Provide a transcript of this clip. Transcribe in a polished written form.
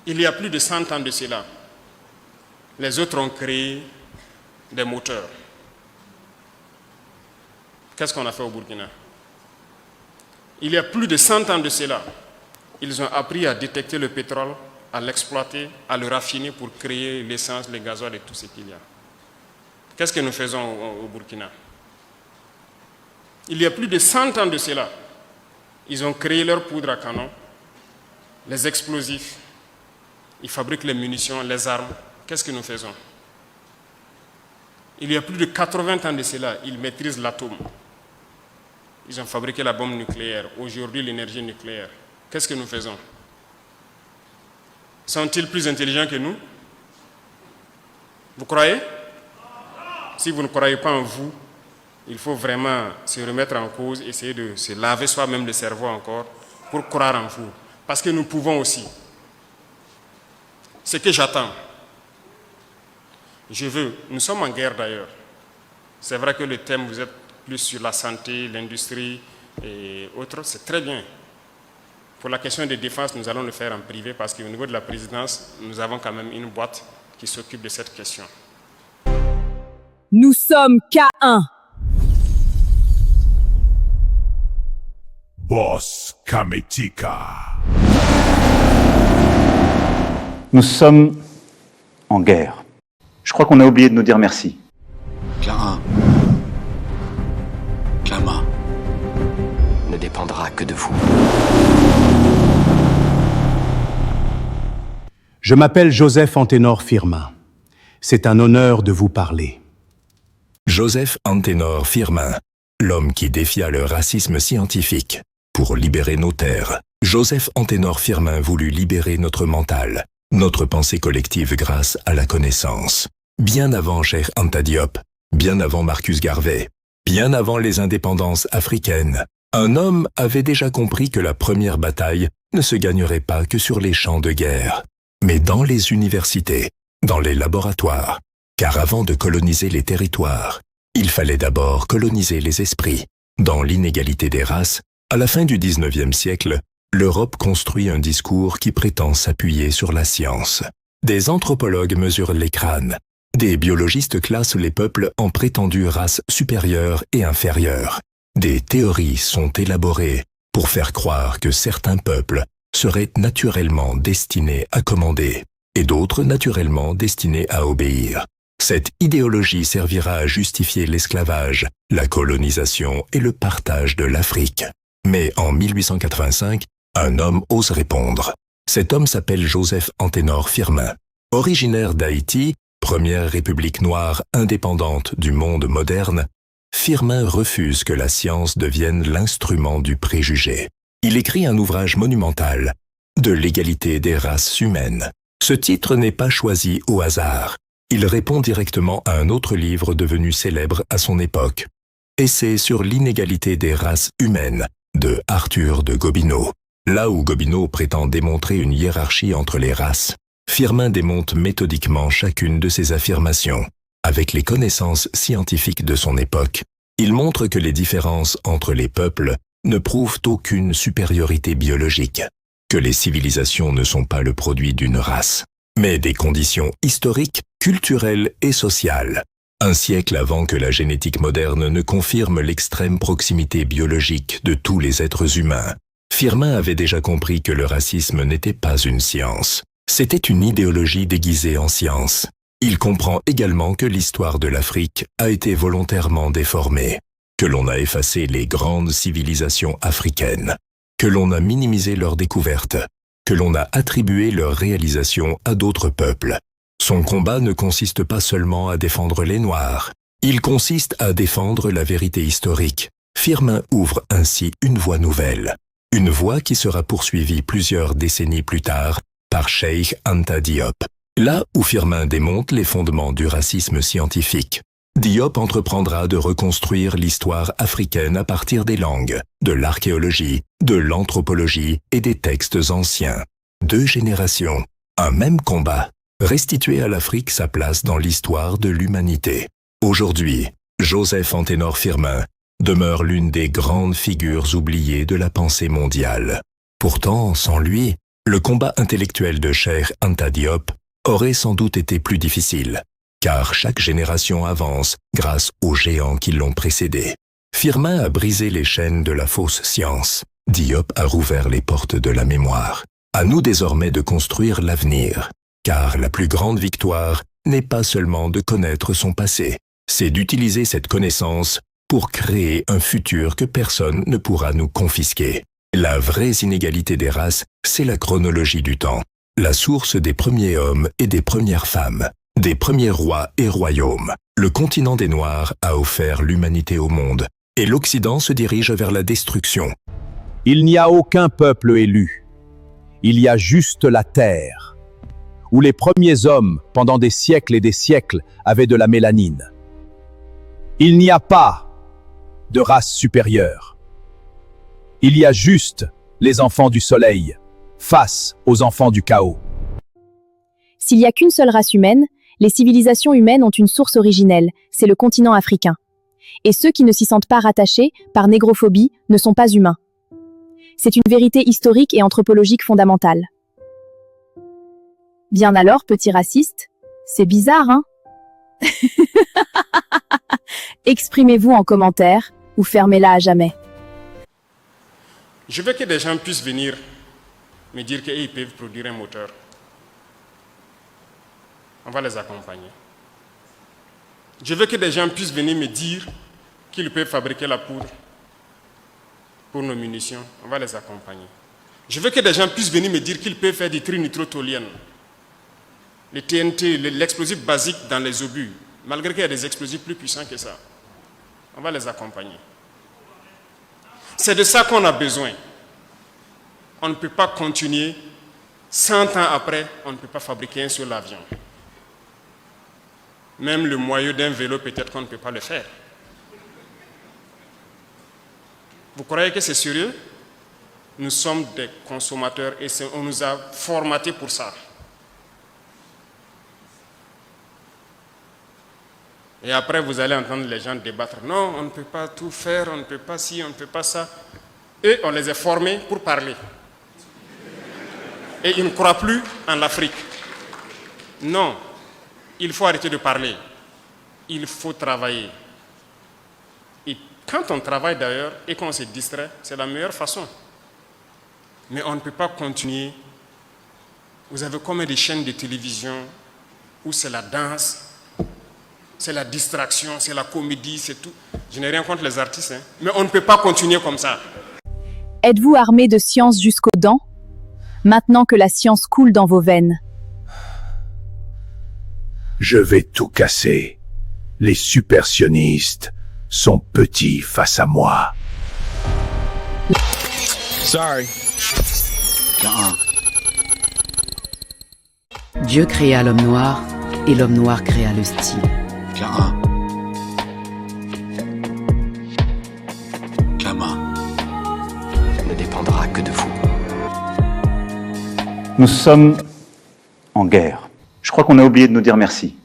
Il y a plus de 100 ans de cela, les autres ont créé des moteurs. Qu'est-ce qu'on a fait au Burkina? Il y a plus de 100 ans de cela, ils ont appris à détecter le pétrole, à l'exploiter, à le raffiner pour créer l'essence, le gasoil et tout ce qu'il y a. Qu'est-ce que nous faisons au Burkina? Il y a plus de 100 ans de cela, ils ont créé leur poudre à canon, les explosifs, ils fabriquent les munitions, les armes. Qu'est-ce que nous faisons? Il y a plus de 80 ans de cela, ils maîtrisent l'atome. Ils ont fabriqué la bombe nucléaire, aujourd'hui l'énergie nucléaire. Qu'est-ce que nous faisons? Sont-ils plus intelligents que nous? Vous croyez? Si vous ne croyez pas en vous, il faut vraiment se remettre en cause, essayer de se laver soi-même le cerveau encore pour croire en vous. Parce que nous pouvons aussi. Ce que j'attends, nous sommes en guerre d'ailleurs. C'est vrai que le thème, vous êtes plus sur la santé, l'industrie et autres, c'est très bien. Pour la question de défense, nous allons le faire en privé parce qu'au niveau de la présidence, nous avons quand même une boîte qui s'occupe de cette question. Nous sommes K1. Boss Kametika. Nous sommes en guerre. Je crois qu'on a oublié de nous dire merci. K1. Klama ne dépendra que de vous. Je m'appelle Joseph Anténor Firmin. C'est un honneur de vous parler. Joseph Anténor Firmin, l'homme qui défia le racisme scientifique pour libérer nos terres. Joseph Anténor Firmin voulut libérer notre mental, notre pensée collective grâce à la connaissance. Bien avant Cheikh Anta Diop, bien avant Marcus Garvey, bien avant les indépendances africaines, un homme avait déjà compris que la première bataille ne se gagnerait pas que sur les champs de guerre, mais dans les universités, dans les laboratoires. Car avant de coloniser les territoires, il fallait d'abord coloniser les esprits. Dans l'inégalité des races, à la fin du XIXe siècle, l'Europe construit un discours qui prétend s'appuyer sur la science. Des anthropologues mesurent les crânes. Des biologistes classent les peuples en prétendues races supérieures et inférieures. Des théories sont élaborées pour faire croire que certains peuples seraient naturellement destinés à commander et d'autres naturellement destinés à obéir. Cette idéologie servira à justifier l'esclavage, la colonisation et le partage de l'Afrique. Mais en 1885, un homme ose répondre. Cet homme s'appelle Joseph Anténor Firmin. Originaire d'Haïti, première république noire indépendante du monde moderne, Firmin refuse que la science devienne l'instrument du préjugé. Il écrit un ouvrage monumental, De l'égalité des races humaines. Ce titre n'est pas choisi au hasard. Il répond directement à un autre livre devenu célèbre à son époque, Essai sur l'inégalité des races humaines, de Arthur de Gobineau. Là où Gobineau prétend démontrer une hiérarchie entre les races, Firmin démonte méthodiquement chacune de ses affirmations. Avec les connaissances scientifiques de son époque, il montre que les différences entre les peuples ne prouvent aucune supériorité biologique, que les civilisations ne sont pas le produit d'une race, mais des conditions historiques, culturelles et sociales. Un siècle avant que la génétique moderne ne confirme l'extrême proximité biologique de tous les êtres humains, Firmin avait déjà compris que le racisme n'était pas une science. C'était une idéologie déguisée en science. Il comprend également que l'histoire de l'Afrique a été volontairement déformée, que l'on a effacé les grandes civilisations africaines, que l'on a minimisé leurs découvertes, que l'on a attribué leurs réalisations à d'autres peuples. Son combat ne consiste pas seulement à défendre les Noirs, il consiste à défendre la vérité historique. Firmin ouvre ainsi une voie nouvelle, une voie qui sera poursuivie plusieurs décennies plus tard par Cheikh Anta Diop. Là où Firmin démonte les fondements du racisme scientifique, Diop entreprendra de reconstruire l'histoire africaine à partir des langues, de l'archéologie, de l'anthropologie et des textes anciens. 2 générations, un même combat, restituer à l'Afrique sa place dans l'histoire de l'humanité. Aujourd'hui, Joseph Anténor Firmin demeure l'une des grandes figures oubliées de la pensée mondiale. Pourtant, sans lui, le combat intellectuel de Cheikh Anta Diop aurait sans doute été plus difficile, car chaque génération avance grâce aux géants qui l'ont précédé. Firmin a brisé les chaînes de la fausse science. Diop a rouvert les portes de la mémoire. À nous désormais de construire l'avenir, car la plus grande victoire n'est pas seulement de connaître son passé, c'est d'utiliser cette connaissance pour créer un futur que personne ne pourra nous confisquer. La vraie inégalité des races, c'est la chronologie du temps, la source des premiers hommes et des premières femmes, des premiers rois et royaumes. Le continent des Noirs a offert l'humanité au monde, et l'Occident se dirige vers la destruction. Il n'y a aucun peuple élu. Il y a juste la terre, où les premiers hommes, pendant des siècles et des siècles, avaient de la mélanine. Il n'y a pas de race supérieure. Il y a juste les enfants du soleil, face aux enfants du chaos. S'il n'y a qu'une seule race humaine, les civilisations humaines ont une source originelle, c'est le continent africain. Et ceux qui ne s'y sentent pas rattachés, par négrophobie, ne sont pas humains. C'est une vérité historique et anthropologique fondamentale. Bien alors, petit raciste, c'est bizarre, hein? Exprimez-vous en commentaire ou fermez-la à jamais. Je veux que des gens puissent venir me dire qu'ils peuvent produire un moteur. On va les accompagner. Je veux que des gens puissent venir me dire qu'ils peuvent fabriquer la poudre pour nos munitions. On va les accompagner. Je veux que des gens puissent venir me dire qu'ils peuvent faire du trinitrotoluène, le TNT, l'explosif basique dans les obus, malgré qu'il y a des explosifs plus puissants que ça. On va les accompagner. C'est de ça qu'on a besoin. On ne peut pas continuer, 100 ans après, on ne peut pas fabriquer un seul avion. Même le moyeu d'un vélo, peut-être qu'on ne peut pas le faire. Vous croyez que c'est sérieux? Nous sommes des consommateurs et on nous a formatés pour ça. Et après, vous allez entendre les gens débattre. Non, on ne peut pas tout faire, on ne peut pas ci, on ne peut pas ça. Et on les a formés pour parler. Et ils ne croient plus en l'Afrique. Non, il faut arrêter de parler. Il faut travailler. Et quand on travaille d'ailleurs et qu'on se distrait, c'est la meilleure façon. Mais on ne peut pas continuer. Vous avez combien de chaînes de télévision où c'est la danse, c'est la distraction, c'est la comédie, c'est tout. Je n'ai rien contre les artistes, hein. Mais on ne peut pas continuer comme ça. Êtes-vous armé de science jusqu'aux dents? Maintenant que la science coule dans vos veines. Je vais tout casser. Les supersionistes sont petits face à moi. Sorry. Dieu créa l'homme noir et l'homme noir créa le style. Ne dépendra que de vous. Nous sommes en guerre. Je crois qu'on a oublié de nous dire merci.